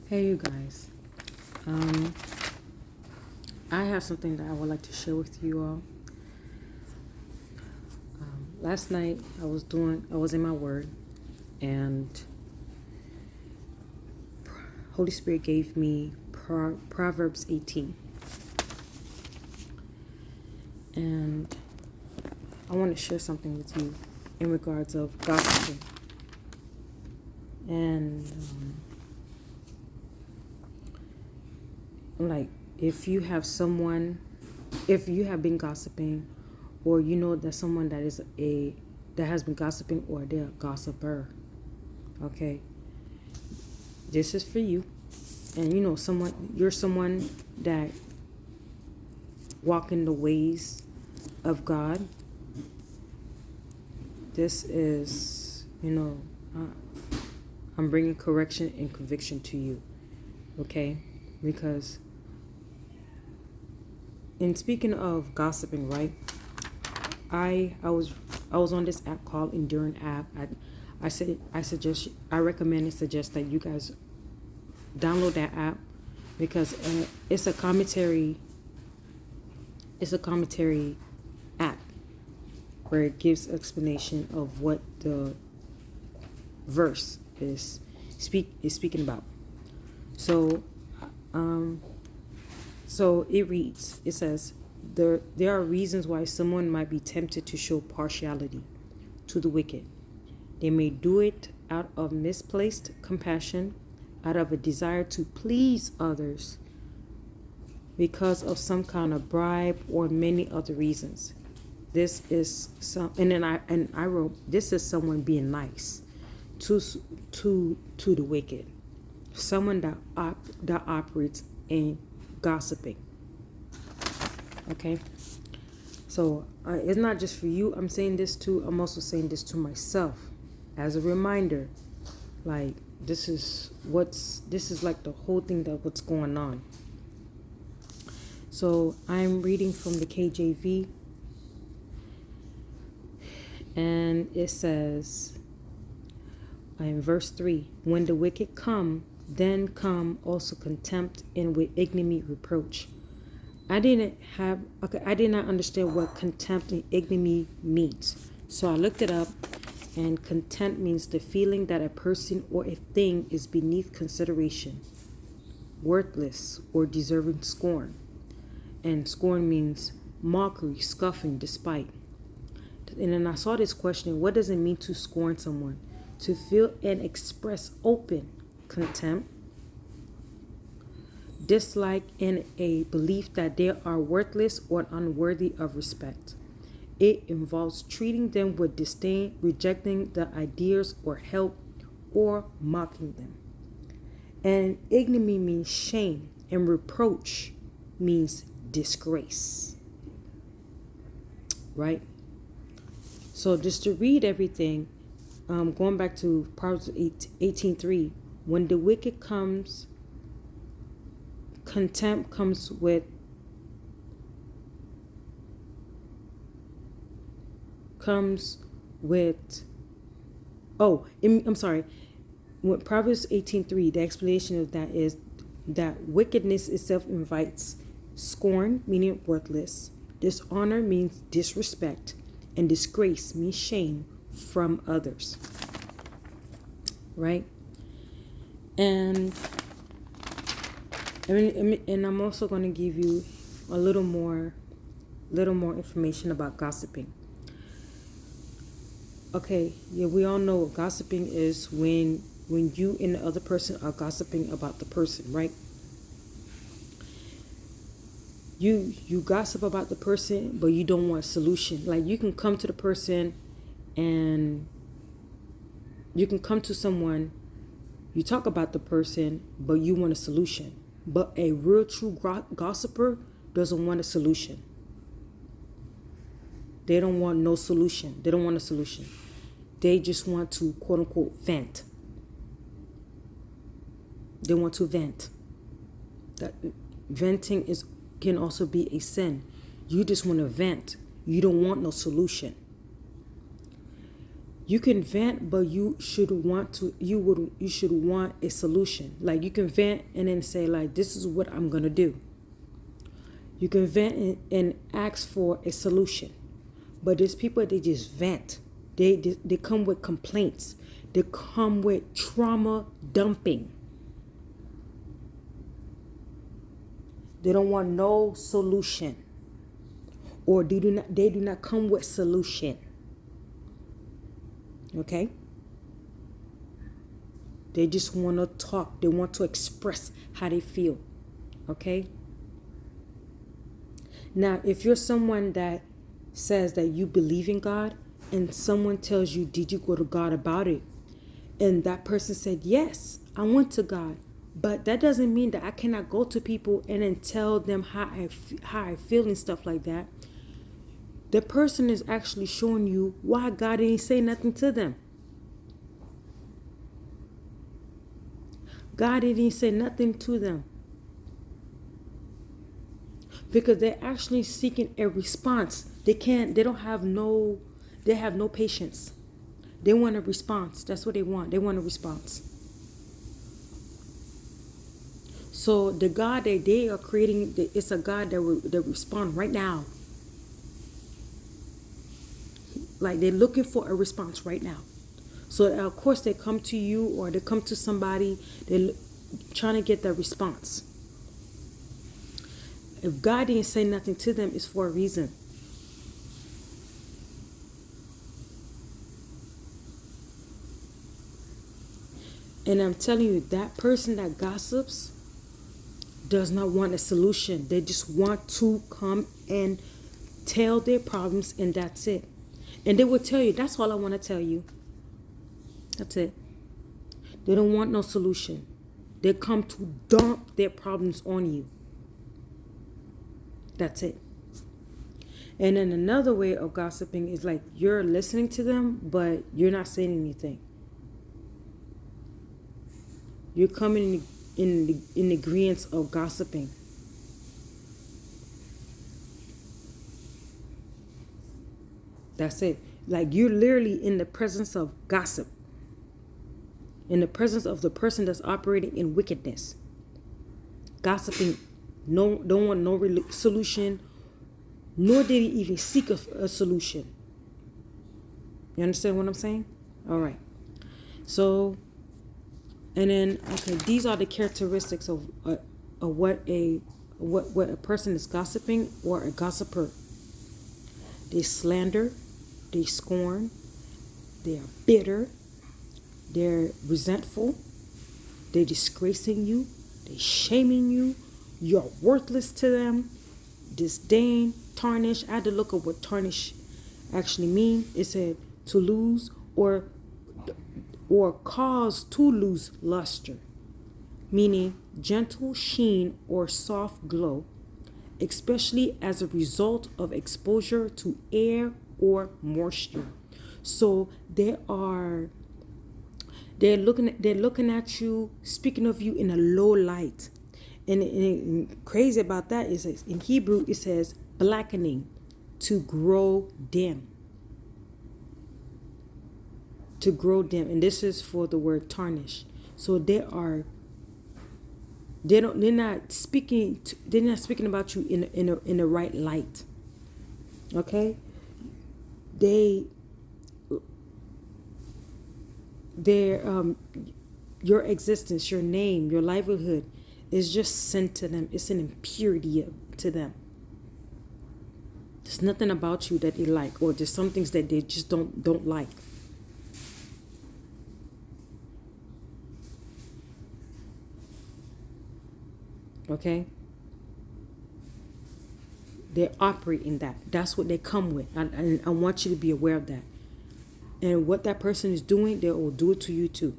Hey, you guys. Um, I have something that I would like to share with you all. Last night I was in my word, and Holy Spirit gave me Proverbs 18, and I want to share something with you in regards of gossiping. And like, if you have been gossiping, or you know that someone that has been gossiping, or they're a gossiper, okay, this is for you. And you know you're someone that walk in the ways of God. This is, I'm bringing correction and conviction to you, okay? Because in speaking of gossiping, right? I was on this app called Enduring App. I recommend and suggest that you guys download that app, because it's a commentary app where it gives explanation of what the verse is speaking about. So it says, there are reasons why someone might be tempted to show partiality to the wicked. They may do it out of misplaced compassion, out of a desire to please others, because of some kind of bribe, or many other reasons. This is I wrote, this is someone being nice to the wicked, someone that operates in gossiping. Okay, so it's not just for you. I'm saying this too. I'm also saying this to myself as a reminder. Like, this is like the whole thing that what's going on. So I'm reading from the KJV, and it says in verse 3, when the wicked come, then come also contempt, and with ignominy reproach. I did not understand what contempt and ignominy means. So I looked it up, and contempt means the feeling that a person or a thing is beneath consideration, worthless, or deserving scorn. And scorn means mockery, scoffing, despite. And then I saw this question: what does it mean to scorn someone? To feel and express open contempt, dislike, and a belief that they are worthless or unworthy of respect. It involves treating them with disdain, rejecting the ideas or help, or mocking them. And ignominy means shame, and reproach means disgrace. Right? So just to read everything, going back to Proverbs 18:3, when the wicked comes, contempt comes with I'm sorry. When Proverbs 18:3, the explanation of that is that wickedness itself invites scorn, meaning worthless, dishonor means disrespect, and disgrace means shame from others. Right? And I'm also going to give you a little more information about gossiping. Okay, yeah, we all know what gossiping is, when you and the other person are gossiping about the person, right? You gossip about the person, but you don't want a solution. Like, you can come to the person, and you can come to someone, you talk about the person, but you want a solution. But a real true gossiper doesn't want a solution. They don't want no solution. They don't want a solution. They just want to, quote unquote, vent. They want to vent. That venting can also be a sin. You just want to vent. You don't want no solution. You can vent, but you should want a solution. Like, you can vent and then say, like, this is what I'm gonna do. You can vent and ask for a solution. But there's people, they just vent. They come with complaints. They come with trauma dumping. They don't want no solution. Or they do not come with solution. Okay? They just want to talk. They want to express how they feel. Okay? Now, if you're someone that says that you believe in God, and someone tells you, did you go to God about it? And that person said, yes, I went to God. But that doesn't mean that I cannot go to people and then tell them how I feel and stuff like that. The person is actually showing you why God didn't say nothing to them. God didn't say nothing to them. Because they're actually seeking a response. They have no patience. They want a response. That's what they want. They want a response. So the God that they are creating, it's a God that will respond right now. Like, they're looking for a response right now. So of course they come to you, or they come to somebody. They're trying to get the response. If God didn't say nothing to them, it's for a reason. And I'm telling you, that person that gossips does not want a solution. They just want to come and tell their problems, and that's it. And they will tell you, that's all I want to tell you. That's it. They don't want no solution. They come to dump their problems on you. That's it. And then another way of gossiping is like, you're listening to them, but you're not saying anything. You're coming in agreement of gossiping. That's it. Like, you're literally in the presence of gossip. In the presence of the person that's operating in wickedness. Gossiping. Don't want no solution. Nor did he even seek a solution. You understand what I'm saying? All right. So, and then, okay, these are the characteristics of what a person is gossiping or a gossiper. They slander, they scorn, they are bitter, they're resentful, they're disgracing you, they're shaming you, you're worthless to them, disdain, tarnish. I had to look up what tarnish actually means. It said to lose or cause to lose luster, meaning gentle sheen or soft glow, especially as a result of exposure to air or moisture. So they're looking at you, speaking of you in a low light. And crazy about that is, in Hebrew it says blackening, to grow dim. To grow dim, and this is for the word tarnish. So they're not speaking about you in the right light. Okay? Your existence, your name, your livelihood is just sent to them. It's an impurity to them. There's nothing about you that they like, or there's some things that they just don't like. Okay? They operate in that. That's what they come with. And I want you to be aware of that. And what that person is doing, they will do it to you too.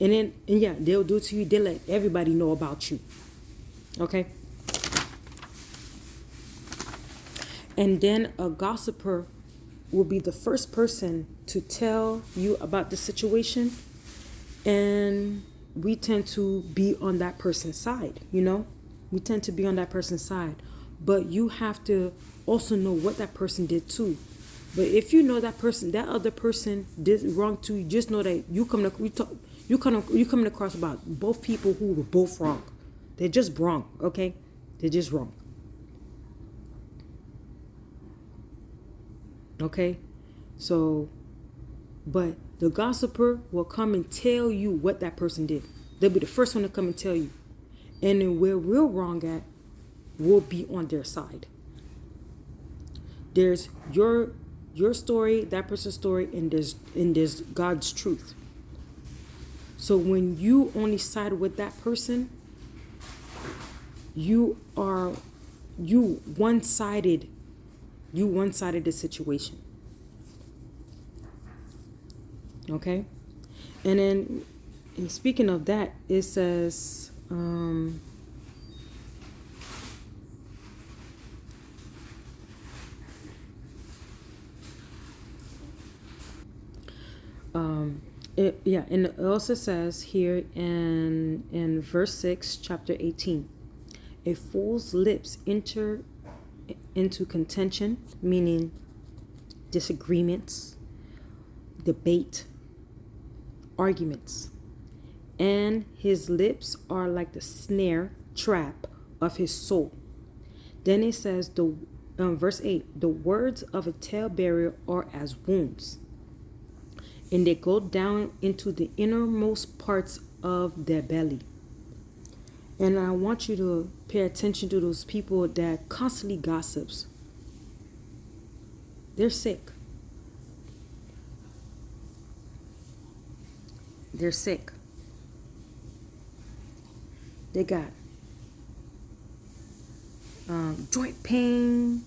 And they'll do it to you. They'll let everybody know about you. Okay? And then a gossiper will be the first person to tell you about the situation. And we tend to be on that person's side, We tend to be on that person's side. But you have to also know what that person did too. But if you know that person, that other person did wrong to you, just know that you coming across about both people who were both wrong. They're just wrong, okay? They're just wrong. Okay? So, but the gossiper will come and tell you what that person did. They'll be the first one to come and tell you. And then where we're wrong at, we'll be on their side. There's your story, that person's story, and there's God's truth. So when you only side with that person, you one-sided the situation. Okay? And then, and speaking of that, it says, and it also says here in verse 6, chapter 18, a fool's lips enter into contention, meaning disagreements, debate, arguments, and his lips are like the snare trap of his soul. Then it says, verse 8, the words of a talebearer are as wounds, and they go down into the innermost parts of their belly. And I want you to pay attention to those people that constantly gossips. They're sick. They're sick. They got joint pain,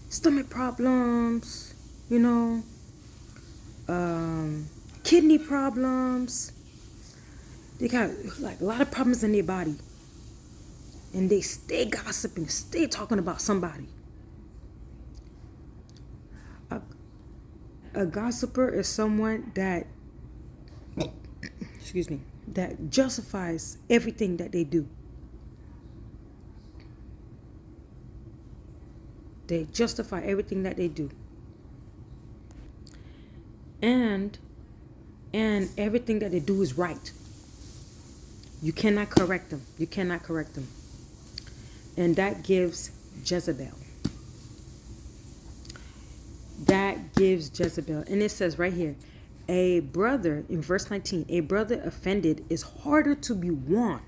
stomach problems, kidney problems. They got like a lot of problems in their body. And they stay gossiping, stay talking about somebody. A gossiper is someone that, that justifies everything that they do. They justify everything that they do. And everything that they do is right. You cannot correct them. You cannot correct them. And that gives Jezebel. That gives Jezebel. And it says right here, a brother, in verse 19, a brother offended is harder to be won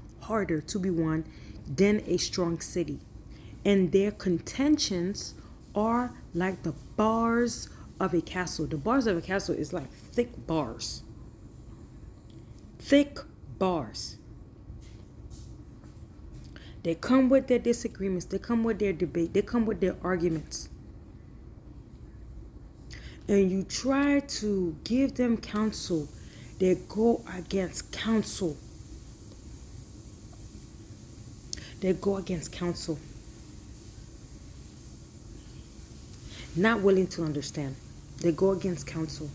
than a strong city. And their contentions are like the bars of a castle. The bars of a castle is like thick bars. Thick bars. They come with their disagreements. They come with their debate. They come with their arguments. And you try to give them counsel, they go against counsel. They go against counsel. Not willing to understand. They go against counsel.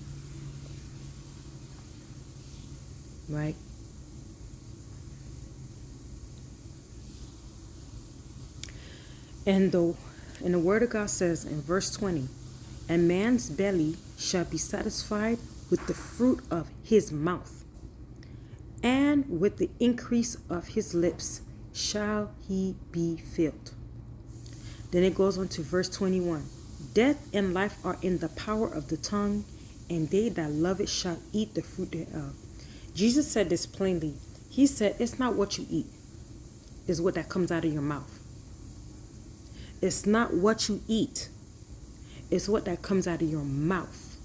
Right? And the word of God says in verse 20, a man's belly shall be satisfied with the fruit of his mouth, and with the increase of his lips shall he be filled. Then it goes on to verse 21. Death and life are in the power of the tongue, and they that love it shall eat the fruit thereof. Jesus said this plainly. He said, it's not what you eat, it's what that comes out of your mouth. It's not what you eat, it's what that comes out of your mouth.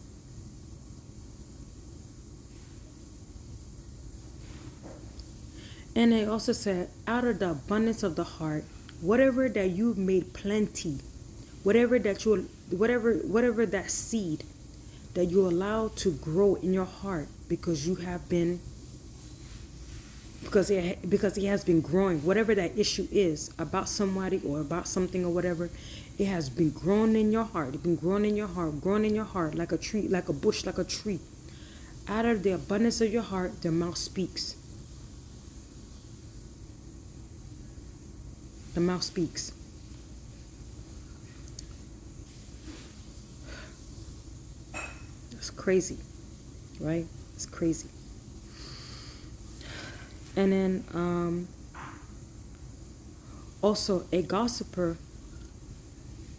And they also said, out of the abundance of the heart, whatever that you've made plenty, whatever that that seed that you allow to grow in your heart, because you have been, because it has been growing, whatever that issue is about somebody or about something or whatever, it has been growing in your heart. It's been growing in your heart, like a tree, like a bush, like a tree. Out of the abundance of your heart, the mouth speaks. The mouth speaks. It's crazy, right? It's crazy. And then also a gossiper,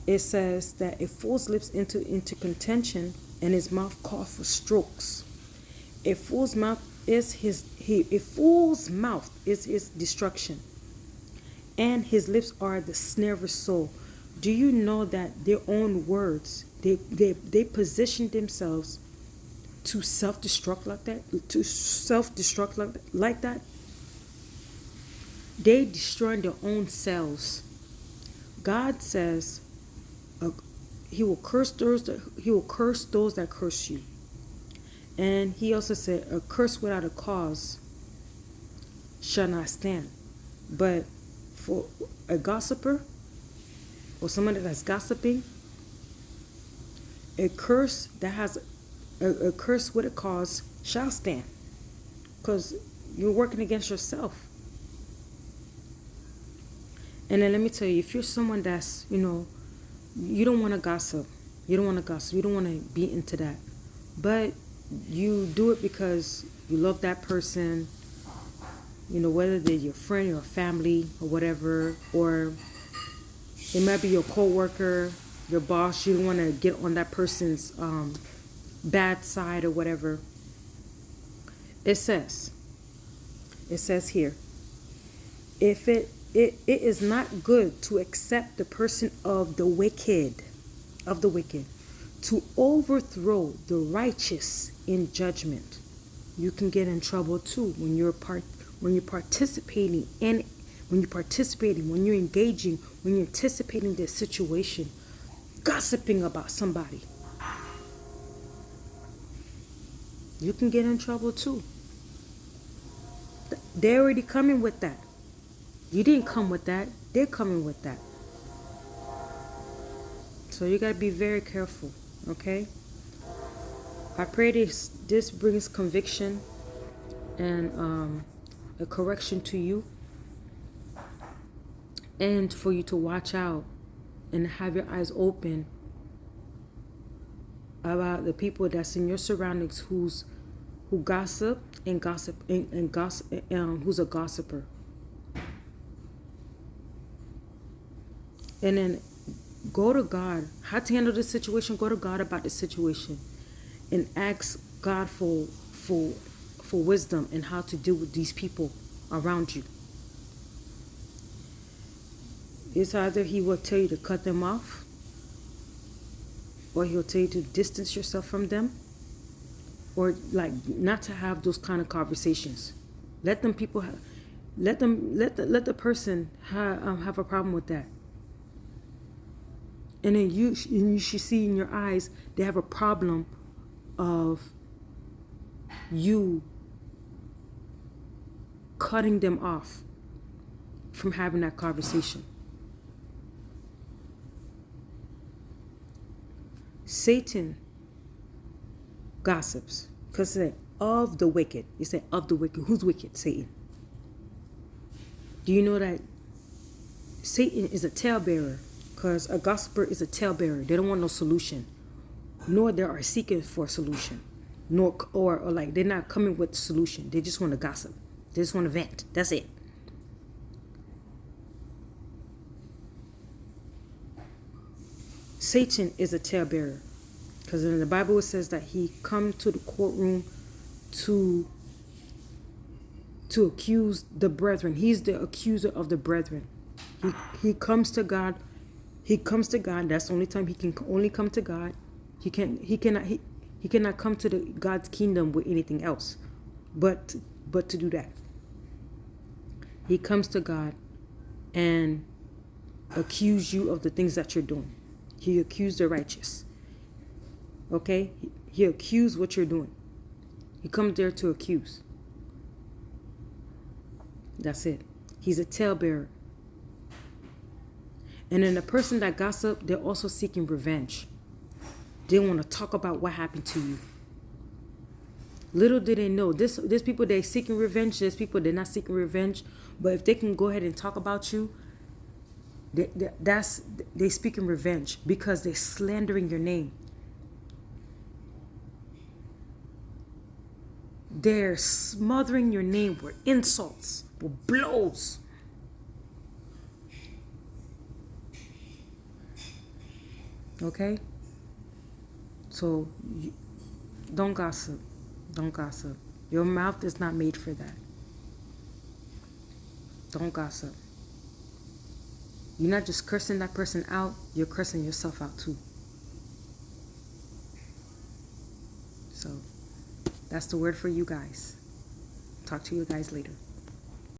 it says that a fool's lips into contention, and his mouth call for strokes. A fool's mouth is his destruction, and his lips are the snare of his soul. Do you know that their own words, they position themselves to self-destruct like that, like that? They destroy their own selves. God says he will curse those that curse you. And he also said, a curse without a cause shall not stand. But for a gossiper or somebody that's gossiping, a curse that has a curse with a cause shall stand, because you're working against yourself. And then let me tell you, if you're someone that's, you don't want to gossip. You don't want to be into that. But you do it because you love that person, whether they're your friend or family or whatever, or it might be your co-worker, your boss. You don't want to get on that person's bad side or whatever. It says here, if it is not good to accept the person of the wicked, to overthrow the righteous in judgment. You can get in trouble too when you're participating, when you're engaging, when you're anticipating this situation, gossiping about somebody. You can get in trouble too. They're already coming with that. You didn't come with that. They're coming with that. So you got to be very careful, okay? I pray this brings conviction and a correction to you, and for you to watch out and have your eyes open about the people that's in your surroundings who gossip and who's a gossiper. And then go to God. How to handle this situation? Go to God about the situation, and ask God for wisdom and how to deal with these people around you. It's either He will tell you to cut them off, or He'll tell you to distance yourself from them, or like not to have those kind of conversations. Let the person have a problem with that. And then you should see in your eyes they have a problem of you cutting them off from having that conversation. Satan gossips, because it said of the wicked. You say of the wicked. Who's wicked? Satan. Do you know that Satan is a talebearer? Because a gossiper is a talebearer. They don't want no solution, nor they are seeking for a solution, or like they're not coming with a solution. They just want to gossip. They just want to vent. That's it. Satan is a talebearer, because in the Bible it says that he come to the courtroom to accuse the brethren. He's the accuser of the brethren. He comes to God. He comes to God. That's the only time he can only come to God. He cannot come to God's kingdom with anything else, but to do that. He comes to God and accuse you of the things that you're doing. He accused the righteous. Okay? He accused what you're doing. He comes there to accuse. That's it. He's a talebearer. And then the person that gossip, they're also seeking revenge. They want to talk about what happened to you. Little did they know, there's people they're seeking revenge. There's people they're not seeking revenge. But if they can go ahead and talk about you, they speaking revenge, because they're slandering your name. They're smothering your name with insults, with blows. Okay? So don't gossip. Don't gossip. Your mouth is not made for that. Don't gossip. You're not just cursing that person out, you're cursing yourself out too. So that's the word for you guys. Talk to you guys later.